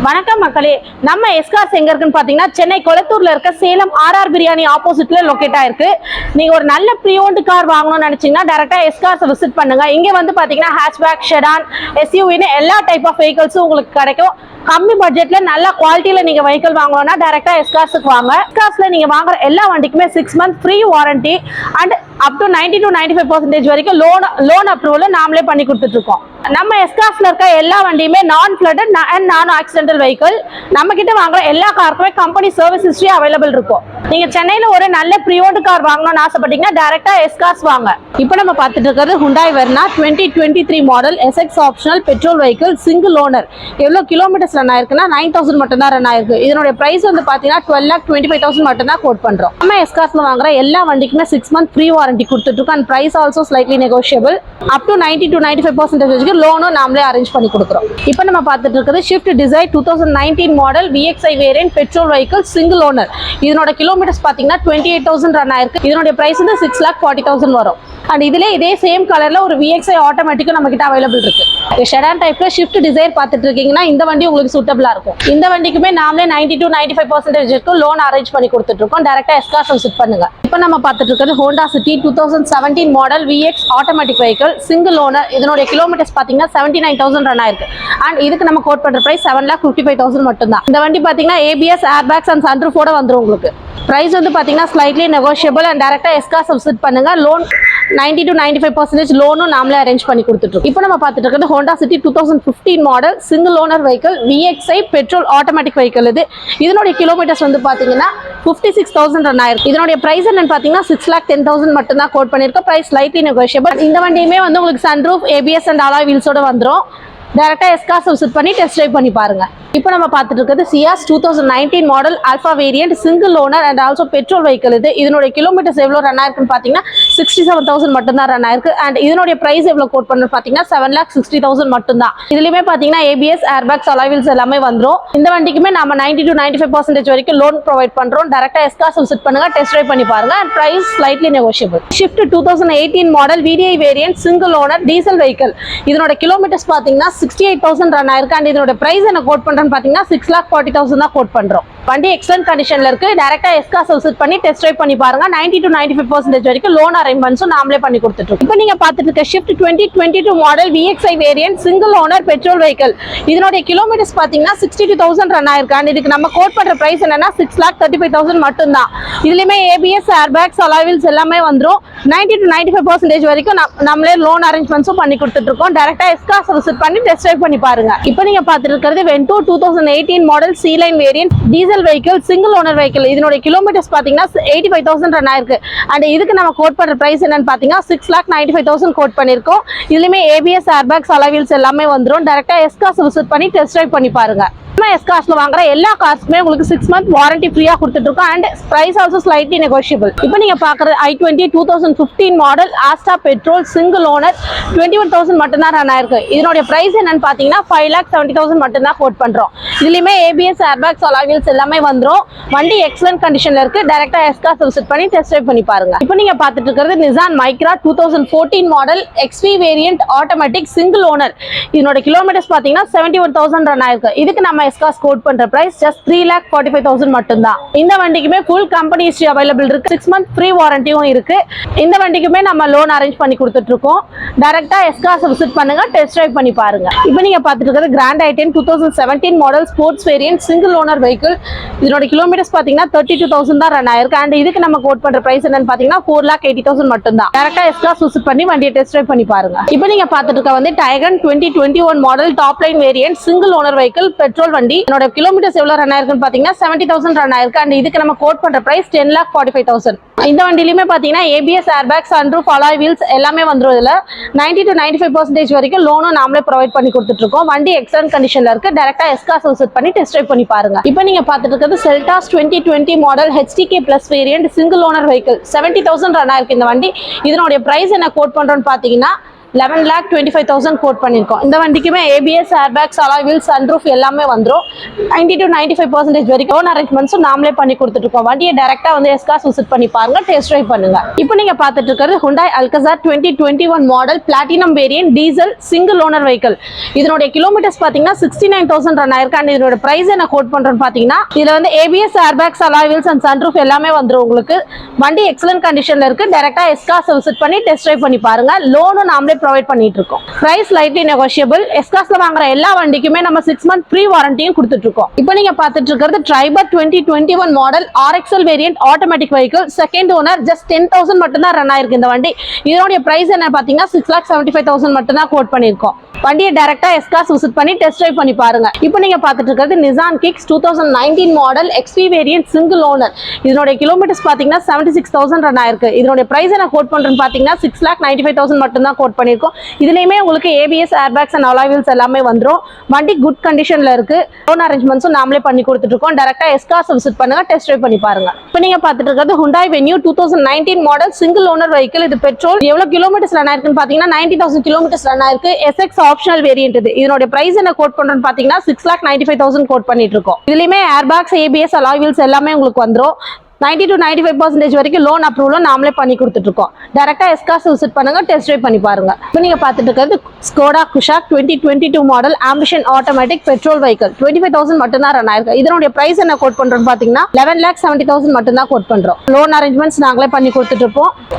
வணக்கம் மக்களே, நம்ம எஸ்கார்ஸ் எங்க இருக்குன்னு பாத்தீங்கன்னா சென்னை கொளத்தூர்ல இருக்க சேலம் ஆர்ஆர் பிரியாணி ஆப்போசிட்ல லொகேட் ஆயிருக்கு. நீங்க ஒரு நல்ல ப்ரீ ஓன்டு கார் வாங்கணும்னு நினைச்சீங்கன்னா டைரக்டா எஸ்கார்ஸ் விசிட் பண்ணுங்க. இங்க வந்து பாத்தீங்கன்னா ஹேட்ச்பேக், செடான், எஸ்யூவின்னு எல்லா டைப் ஆஃப் வெஹிக்கிள்ஸும் உங்களுக்கு கிடைக்கும். கம்மி பட்ஜெட்ல நல்ல குவாலிட்டியில நீங்க வெஹிக்கிள் வாங்கணும்னா டைரக்டா எஸ்கார்ஸ்க்கு வாங்க. எஸ்கார்ஸ்ல நீங்க வாங்குற எல்லா வண்டிக்குமே 6 months free warranty and up to 90 to 95% வரைக்கும் லோன் அப்ரூவல் நாமளே பண்ணி கொடுத்துட்டு இருக்கோம். நம்ம எஸ்கார்ஸ்ல இருக்க எல்லா வண்டியுமே நான் ஃபிளட்டட் அண்ட் நான் ஆக்சிடென்டல் வெஹிக்கிள். நம்ம கிட்ட வாங்குற எல்லா காருக்குமே கம்பெனி சர்வீஸ் ஹிஸ்டரி அவைலபிள் இருக்கும். நீங்க சென்னையில ஒரு நல்ல ப்ரீ ஓன்டு கார் வாங்கணும்னு ஆசைப்பட்டீங்கன்னா டைரக்டா எஸ்கார்ஸ் வாங்க. இப்போ நம்ம பார்த்துட்டு இருக்கிறது Hyundai Verna 2023 model SX optional petrol vehicle, single owner. எவ்வளவு கிலோமீட்டர்ஸ் ரன் ஆயிருக்குன்னா 9000 மட்டும் தான் ரன் ஆயிருக்கு. இதனுடைய பிரைஸ் வந்து பாத்தீங்கன்னா 12,25,000 மட்டும் தான் கோட் பண்றோம். நம்ம எஸ்கார்ஸ்ல வாங்குற எல்லா வண்டிக்குமே 6 months ஃப்ரீ வாரண்டி கொடுத்துட்டு இருக்கோம். And price also slightly negotiable. Up to 90 to 95% லோனும் நாமளே அரேஞ்ச் பண்ணி கொடுக்குறோம். இப்போ நம்ம பார்த்துட்டு இருக்கிறது Swift Dzire 2019 model VXI variant petrol vehicle, single owner. இதனோட கிலோமீட்டர்ஸ் பாத்தீங்கன்னா 28,000 ரன் ஆயிருக்கு. இதனுடைய பிரைஸ் வந்து 6,40,000 வரும். அண்ட் இதுல இதே சேம் கலர்ல ஒரு VXI ஆட்டோமேட்டிக்கும் நம்ம கிட்ட அவைலபிள் இருக்கு. செடான் டைப்ல ஷிஃப்ட் டிசைர் பார்த்துட்டு இருக்கீங்கன்னா இந்த வண்டி உங்களுக்கு சூட்டபிளா இருக்கும். இந்த வண்டிக்குமே நாமளே 90 to 95% லோன் அரேஞ்ச் பண்ணி கொடுத்துட்டு இருக்கோம். டைரக்டா எஸ்கார்ஸ் விசிட் பண்ணுங்க. இப்போ நம்ம பார்த்துட்டு இருக்கிறது Honda City 2017 model VX automatic vehicle, single owner. இதனுடைய கிலோமீட்டர்ஸ் பாத்தீங்கன்னா 79,000 ரன் ஆயிருக்கு. அண்ட் இதுக்கு நம்ம கோட் பண்ற பிரைஸ் 7,55,000 மட்டும் தான். இந்த வண்டி பாத்தீங்கன்னா ABS, ஏர்பேக்ஸ் அண்ட் சன்ரூஃபோட வந்துரும். உங்களுக்கு பிரைஸ் வந்து பாத்தீங்கன்னா ஸ்லைட்லி நெகோஷியபிள். அண்ட் டைரக்டா எஸ்கார்ஸ் விசிட் பண்ணுங்க. லோன் 90 to 95% லோனும் நாமளே அரேஞ்ச் பண்ணி கொடுத்துட்டு. இப்போ நம்ம பார்த்துட்டு இருக்கிறது Honda City 2015 model single owner vehicle VXI petrol automatic vehicle. இதனுடைய கிலோமீட்டர்ஸ் வந்து பாத்தீங்கன்னா 56,000 ரன் ஆயிருக்கு. இதனுடைய பிரைஸ் என்னன்னு பாத்தீங்கன்னா 6,10,000 மட்டும் தான் கோட் பண்ணிருக்கோம். Price slightly negotiable. இந்த வண்டியுமே வந்து உங்களுக்கு சன்ரூஃப், ABS அண்ட் அலாய் வீல்ஸோட வந்துரும். டைரக்டா எஸ்கார்ஸ் விசிட் பண்ணி டெஸ்ட் ட்ரைவ் பண்ணி பாருங்க. இப்போ நம்ம பார்த்துட்டு இருக்கிறது Ciaz 2019 model Alpha variant, single owner and also petrol vehicle. இதனுடைய கிலோமீட்டர்ஸ் எவ்வளவு ரன் ஆயிருக்குன்னு பாத்தீங்கன்னா 67,000 மட்டும் தான் ரன் ஆயிருக்கு. அண்ட் இதனுடைய பிரைஸ் எவ்வளவு கோட் பண்ணு பாத்தீங்கன்னா 7,60,000 மட்டும் தான். இதுலயுமே பாத்தீங்கன்னா ABS, ஏர்பேக்ஸ், அலாய் வீல்ஸ் எல்லாமே வந்துரும். இந்த வண்டிக்குமே நம்ம 90 to 95% வரைக்கும் லோன் ப்ரொவைட் பண்றோம். டைரக்டா எஸ்கார்ஸ் விசிட் பண்ணுங்க, டெஸ்ட் ட்ரைவ் பண்ணி பாருங்க. And price slightly negotiable. Swift 2018 model VDI variant, single owner, diesel vehicle. இதனோட கிலோமீட்டர்ஸ் பாத்தீங்கன்னா 68,000 ரன் ஆயிருக்கு. அண்ட் இதனோட பிரைஸ் என்ன கோட் பண்றேன்னு பாத்தீங்கன்னா 6,40,000 தான் கோட் பண்றோம். வண்டி எக்ஸலன்ட் கண்டிஷன்ல இருக்கு. டைரக்டா எஸ்கார்ஸ் விசிட் பண்ணி டெஸ்ட் ட்ரைவ் பண்ணி பாருங்க. 90 to 95% வரைக்கும் லோன் அரேஞ்ச்மெண்ட்ஸும் நாமளே பண்ணி கொடுத்துட்டு இருக்கோம். இப்போ நீங்க பார்த்துட்டு இருக்க shift 2022 model VXI variant, single owner, petrol vehicle. இதனுடைய கிலோமீட்டர்ஸ் பாத்தீங்கன்னா 62,000 ரன் ஆயிருக்கு. அண்ட் இதுக்கு நம்ம கோட் பண்ற பிரைஸ் என்னன்னா 6,35,000 மட்டும் தான். இதுலயுமே ABS, ஏர்பேக்ஸ், அலாய் வீல்ஸ் எல்லாமே வந்துரும். 90 to 95% வரைக்கும் நம்மளே லோன் அரேஞ்ச்மெண்ட்ஸும் பண்ணி கொடுத்துட்டு இருக்கோம். டைரக்டா எஸ்கார்ஸ் விசிட் பண்ணி டெஸ்ட் ட்ரைவ் பண்ணி பாருங்க. இப்போ நீங்க பார்த்துட்டு இருக்கிறது Vento 2018 model C-line variant, diesel vehicle, single owner vehicle. இதனுடைய கிலோமீட்டர்ஸ் பாத்தீங்கன்னா 85,000 ரன் ஆயிருக்கு. அண்ட் இதுக்கு நம்ம கோட் பண்ற பிரைஸ் என்னன்னு பாத்தீங்கன்னா 6,95,000 கோட் பண்ணிருக்கோம். இதுலயுமே ABS, ஏர்பேக்ஸ், அலாய் வீல்ஸ் எல்லாமே வந்துரும். டைரக்டா எஸ்கார்ஸ் விசிட் பண்ணி டெஸ்ட் ட்ரைவ் பண்ணி பாருங்க. எஸ்கார்ஸ்ல வாங்குற எல்லா கார்ஸ்க்குமே உங்களுக்கு 6 months வாரண்டி ஃப்ரீயா கொடுத்துட்டு இருக்கோம். And price also slightly negotiable. இப்போ நீங்க பாக்குறது i20 2015 model Asta petrol, single owner, 21,000 மட்டும் தான் ரன் ஆயிருக்கு. இதனுடைய பிரைஸ் என்னன்னு பாத்தீங்கன்னா 5,70,000 மட்டும் தான் கோட் பண்றோம். இதுலயுமே ABS, ஏர்பேக்ஸ், அலாய் வீல்ஸ் எல்லாமே வந்துரும். வண்டி எக்ஸலன்ட் கண்டிஷன்ல இருக்கு. டைரக்டா எஸ்கார்ஸ் விசிட் பண்ணி டெஸ்ட் ட்ரைவ் பண்ணி பாருங்க. இப்போ நீங்க பாத்துட்டு இருக்கிறது Nissan Micra 2014 model XV variant automatic, single owner. இதனோட கிலோமீட்டர்ஸ் பாத்தீங்கன்னா 71,000 ரன் ஆயிருக்கு. இதுக்கு நம்ம எஸ்கார்ஸ் கோட் பண்ற பிரைஸ் ஜஸ்ட் 3,45,000 மட்டும் தான். இந்த வண்டிக்குமே ஃபுல் கம்பெனி ஹிஸ்டரி அவைலபிள் இருக்கு. 6 months ஃப்ரீ வாரண்டியும் இருக்கு. இந்த வண்டிக்குமே நம்ம லோன் அரேஞ்ச் பண்ணி கொடுத்துட்டு இருக்கோம். டைரக்டா எஸ்கார்ஸ் விசிட் பண்ணுங்க, டெஸ்ட் ட்ரைவ் பண்ணி பாருங்க. இப்போ நீங்க பார்த்துட்டு இருக்கிறது Grand i10 2017 model sports variant, single owner vehicle. இதனோட கிலோமீட்டர்ஸ் பாத்தீங்கன்னா 32,000 தான் ரன் ஆயிருக்கு. அண்ட் இதுக்கு நம்ம கோட் பண்ற பிரைஸ் என்னன்னு பாத்தீங்கன்னா 4,80,000 மட்டும் தான். டைரக்டா எஸ்கார்ஸ் விசிட் பண்ணி வண்டியை டெஸ்ட் ட்ரைவ் பண்ணி பாருங்க. இப்போ நீங்க பார்த்துட்டு இருக்க வந்து Taycan 2021 model top line variant, single owner vehicle, petrol வண்டி. இதனோட கிலோமீட்டர்ஸ் எவ்வளவு ரன் ஆயிருக்குன்னு பாத்தீங்கன்னா 70,000 ரன் ஆயிருக்கு. அண்ட் இதுக்கு நம்ம கோட் பண்ற பிரைஸ் 10,45,000. இந்த வண்டியிலுமே பாத்தீங்கன்னா ABS, airbags, sunroof, alloy wheels எல்லாமே வந்துரும். இதுல 90 to 95% வரைக்கும் லோனும் நாமளே ப்ரொவைட் பண்ணி கொடுத்துட்டு இருக்கோம். வண்டி எக்ஸலன்ட் கண்டிஷன்ல இருக்கு. டைரக்டா எஸ்கார்ஸ் விசிட் பண்ணி டெஸ்ட் ட்ரைவ் பண்ணி பாருங்க. இப்போ நீங்க பார்த்துட்டு இருக்கிறது Seltos 2020 model HTK Plus variant, single owner vehicle, 70,000 run ஆயிருக்கு இந்த வண்டி. இதனுடைய பிரைஸ் என்ன கோட் பண்றோம்னு பாத்தீங்கன்னா 11,25,000 கோட் பண்ணியிருக்கோம். இந்த வண்டிக்குமே ABS, airbags, alloy wheels, sunroof எல்லாமே வந்துடும். 90 to 95% வரைக்கும் லோன் அரேஞ்ச்மெண்ட்ஸும் நாமளே பண்ணி கொடுத்துருக்கோம். வண்டியை டேரக்டா வந்து எஸ்கார்ஸ் விசிட் பண்ணி பாருங்க, டெஸ்ட் ட்ரைவ் பண்ணுங்க. இப்போ நீங்க பார்த்துட்டு இருக்கிறது Hyundai Alcazar 2021 model platinum variant diesel single owner vehicle. இதனுடைய கிலோமீட்டர்ஸ் பாத்தீங்கன்னா 69,000 ரன் ஆயிருக்கு. அண்ட் இதோட பிரைஸ் என்ன கோட் பண்றோம்னு பாத்தீங்கன்னா இதுல வந்து ABS, airbags, alloy wheels and sunroof எல்லாமே வந்துடும் உங்களுக்கு. வண்டி எக்ஸலன்ட் கண்டிஷன்ல இருக்கு. டேரக்டா எஸ்கார்ஸ் விசிட் பண்ணி டெஸ்ட் ட்ரைவ் பண்ணி பாருங்க. லோனும் நாமளே ப்ரொவைட் பண்ணிட்டு இருக்கோம். Price lightly negotiable. எஸ்கார்ஸ்ல வாங்குற எல்லா வண்டிக்குமே நம்ம 6 month ப்ரீ வாரண்டியும் கொடுத்துட்டு இருக்கோம். இப்போ நீங்க பார்த்துட்டு இருக்கிறது Triber 2021 model RXL variant automatic vehicle. Second owner just 10,000 மட்டும் தான் ரன் ஆயிருக்கு இந்த வண்டி. இதனுடைய பிரைஸ் என்ன பாத்தீங்கன்னா 6,75,000 மட்டும் தான் கோட் பண்ணிருக்கோம். வண்டியை டைரக்டா எஸ்கார்ஸ் விசிட் பண்ணி டெஸ்ட் ட்ரைவ் பண்ணி பாருங்க. இப்போ நீங்க பார்த்துட்டு இருக்கிறது Nissan Kicks 2019 model XP variant single owner. இதனுடைய கிலோமீட்டர்ஸ் பாத்தீங்கன்னா 76,000 ரன் ஆயிருக்கு. இதனுடைய பிரைஸ் என்ன கோட் பண்றேன்னு பாத்தீங்கன்னா 6,95,000 மட்டும் தான் கோட் பண்ணிருக்கோம். இதுலயுமே உங்களுக்கு ABS, airbags and alloy wheels எல்லாமே வந்துடும். வண்டி குட் கண்டிஷன்ல இருக்கு. லோன் அரேஞ்ச்மெண்ட்ஸும் நாமளே பண்ணி கொடுத்துட்டு இருக்கோம். டைரக்டா எஸ்கார்ஸ் விசிட் பண்ணுங்க, டெஸ்ட் ட்ரைவ் பண்ணி பாருங்க. இப்போ நீங்க பார்த்துட்டு இருக்கிறது Hyundai venue 2019 model single owner vehicle. இது பெட்ரோல். எவ்வளவு கிலோமீட்டர்ஸ் ரன் ஆயிருக்குன்னு பாத்தீங்கன்னா 90,000 கிலோமீட்டர்ஸ் ரன் ஆயிருக்கு. SX ஆப்ஷனல் வேரியன்ட் இது. இதனுடைய பிரைஸ் என்ன கோட் பண்றோம்னு பாத்தீங்கன்னா 6,95,000 கோட் பண்ணிட்டு இருக்கோம். இதுலயுமே ஏர்பேக்ஸ், ஏபிஎஸ், அலாய் வீல்ஸ் எல்லாமே உங்களுக்கு வந்துரும். 90 to 95% வரைக்கும் லோன் அப்ரூவலும் நாமளே பண்ணி கொடுத்துட்டு இருக்கோம். டைரக்டா எஸ்கார்ஸ் விசிட் பண்ணுங்க, டெஸ்ட் ட்ரைவ் பண்ணி பாருங்க. இப்போ நீங்க பார்த்துட்டு இருக்கிறது Skoda Kushaq 2022 model ambition automatic petrol vehicle. 25,000 மட்டும் தான் ரன் ஆயிருக்கு. இதனுடைய பிரைஸ் என்ன கோட் பண்றோம்னு பாத்தீங்கன்னா 11,70,000 மட்டும் தான் கோட் பண்றோம். லோன் அரேஞ்ச்மெண்ட்ஸ் நாங்களே பண்ணி கொடுத்துட்டு இருப்போம்.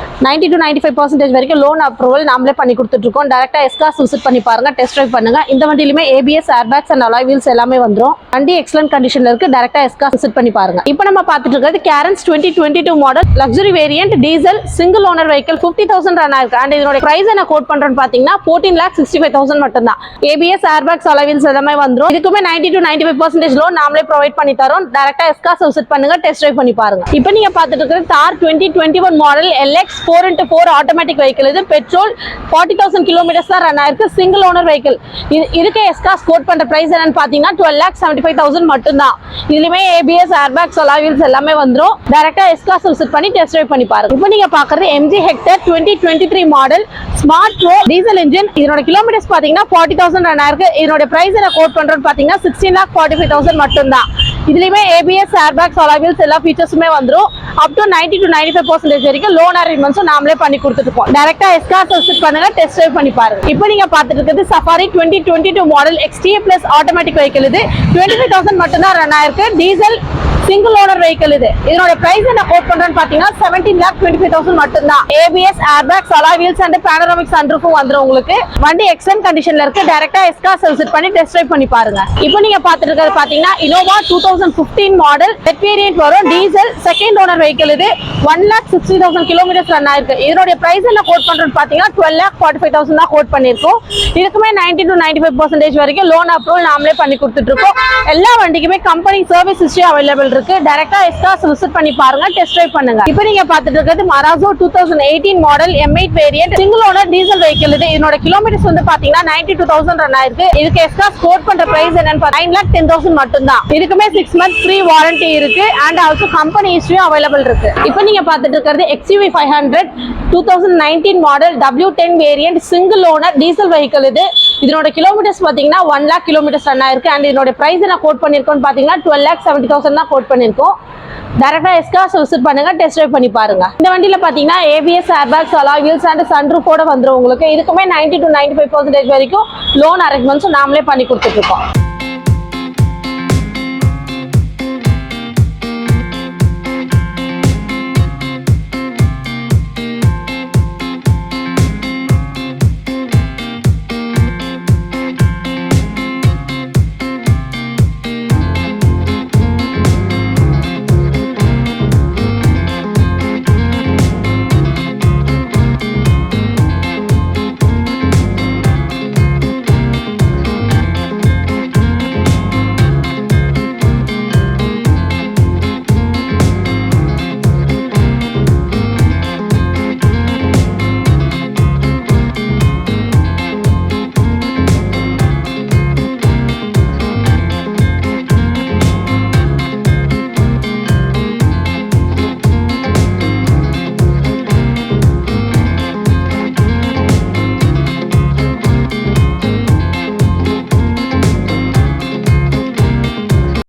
90 to 95% வரைக்கும் லோன் அப்ரூவல் நாமளே பண்ணி கொடுத்துட்டு இருக்கோம். டைரக்டா எஸ்கார்ஸ் விசிட் பண்ணி பாருங்க, டெஸ்ட் ட்ரைவ் பண்ணுங்க. இந்த வண்டியிலுமே ABS, airbags and alloy wheels எல்லாமே வந்துரும். வண்டி எக்ஸலன்ட் கண்டிஷன்ல இருக்கு. டைரக்டா எஸ்கார்ஸ் விசிட் பண்ணி பாருங்க. இப்போ நம்ம பார்த்துட்டு இருக்கிறது கேரன் 2022 model luxury variant diesel single owner vehicle 50,000 run ஆயிருக்கு. அண்ட் இதோட பிரைஸ் என்ன கோட் பண்றோம்னு பாத்தீங்கன்னா 14,65,000 மட்டும் தான். ஏபிஎஸ், ஏர்பேக்ஸ், அலாய் வீல்ஸ் எல்லாமே வந்துரும். இதுக்குமே 90 to 95% லோன் நாமளே ப்ரொவைட் பண்ணி தரோம். டைரக்டா எஸ்கார்ஸ் விசிட் பண்ணுங்க, டெஸ்ட் ட்ரைவ் பண்ணி பாருங்க. இப்போ நீங்க பார்த்துட்டு இருக்கிறது தார் 2021 model LX 4x4 automatic vehicle. இது பெட்ரோல். 40,000 கிலோமீட்டர்ஸ் தான் ரன் ஆயிருக்கு. Single owner vehicle. இதுக்கு எஸ்கார்ஸ் கோட் பண்ற பிரைஸ் என்னன்னு பாத்தீங்கன்னா 12,75,000 மட்டும் தான். இதுலயுமே ஏபிஎஸ், ஏர்பேக்ஸ், அலாய் வீல்ஸ் எல்லாமே வந்துரும். டைரக்டா எஸ்கார்ஸ் விசிட் பண்ணி டெஸ்ட் ட்ரைவ் பண்ணி பாருங்க. இப்போ நீங்க பாக்குறது MG Hector 2023 model smart bro diesel engine. இதோட கிலோமீட்டர்ஸ் பாத்தீங்கன்னா 40,000 ரன் ஆயிருக்கு. இதோட பிரைஸ் என்ன கோட் பண்றோம்னு பாத்தீங்கன்னா 16,45,000 மட்டும் தான். இதுலயுமே ஏபிஎஸ், ஏர்பேக்ஸ், அலாய் வீல்ஸ் எல்லா ஃபீச்சர்ஸுமே வந்துரும். அப் டு 90 to 95% வரைக்கும் லோன் அரேஞ்ச்மெண்ட்ஸும் நாமளே பண்ணி கொடுத்துட்டு இருக்கோம். டைரக்டா எஸ்கார்ஸ் விசிட் பண்ணுங்க, டெஸ்ட் ட்ரைவ் பண்ணி பாருங்க. இப்போ நீங்க பார்த்துட்டு இருக்கிறது safari 2022 model XTA Plus automatic vehicle. இது 25,000 மட்டும் தான் ரன் ஆயிருக்கு. Diesel single owner vehicle. இது இதோட பிரைஸ் என்ன கோட் பண்றோம்னு பாத்தீங்கன்னா 17,25,000 மட்டும் தான். ABS, airbags, alloy wheels and panoramic சன்ரூஃபும் வந்துரும் உங்களுக்கு. வண்டி எக்ஸலன்ட் கண்டிஷன்ல இருக்கு. டைரக்டா எஸ்கார்ஸ் விசிட் பண்ணி டெஸ்ட் ட்ரைவ் பண்ணி பாருங்க. இப்போ நீங்க பார்த்துட்டு இருக்கிறது பாத்தீங்கன்னா இனோவா 2015 மாடல் ரெட் வேரியன்ட் வரும். Diesel second owner vehicle. இது 1,60,000 கிலோமீட்டர்ஸ் ரன் ஆயிருக்கு. இதோட பிரைஸ் என்ன கோட் பண்றோம்னு பாத்தீங்கன்னா 12,45,000 தான் கோட் பண்ணிருக்கோம். இதுக்குமே 90 to 95% வரைக்கும் லோன் அப்ரூவல் நாமளே பண்ணி கொடுத்துட்டு இருக்கோம். எல்லா வண்டிக்குமே கம்பெனி சர்வீஸ் ஹிஸ்டரி அவைலபிள் இருக்கு. டைரக்டா எஸ்கார்ஸ் விசிட் பண்ணி பாருங்க, டெஸ்ட் ட்ரைவ் பண்ணுங்க. இப்போ நீங்க பார்த்துட்டு இருக்கிறது Marazzo 2018 model M8 variant single owner diesel vehicle. இது இதோட கிலோமீட்டர்ஸ் வந்து பாத்தீங்கன்னா 92,000 ரன் ஆயிருக்கு. இதுக்கு எஸ்கார்ஸ் கோட் பண்ற பிரைஸ் என்னன்னு 9,10,000 மட்டும் தான். இதுக்குமே 6 month ஃப்ரீ வாரண்டி இருக்கு. அண்ட் ஆல்சோ கம்பெனி ஹிஸ்டரியும் அவைலபிள் இருக்கு. இப்போ நீங்க பார்த்துட்டு இருக்கிறது XUV 500 2019 மாடல் W10 variant single owner diesel vehicle. இது இதனோட கிலோமீட்டர்ஸ் பாத்தீங்கன்னா 1 lakh கிலோமீட்டர்ஸ் ரன் ஆயிருக்கு. அண்ட் இதனோட பிரைஸ் என்ன கோட் பண்ணிருக்கோம்னு பாத்தீங்கன்னா 12,70,000 தான் கோட் பண்ணிருக்கோம். டைரக்டா எஸ்கார்ஸ் விசிட் பண்ணுங்க, டெஸ்ட் ட்ரைவ் பண்ணி பாருங்க. இந்த வண்டியில பாத்தீங்கன்னா ABS, airbags, alloy wheels and சன்ரூஃபோட வந்துரும் உங்களுக்கு. இதுக்குமே 90 to 95% வரைக்கும் லோன் அரேஞ்ச்மெண்ட்ஸும் நாமளே பண்ணி கொடுத்துட்டு இருக்கோம்.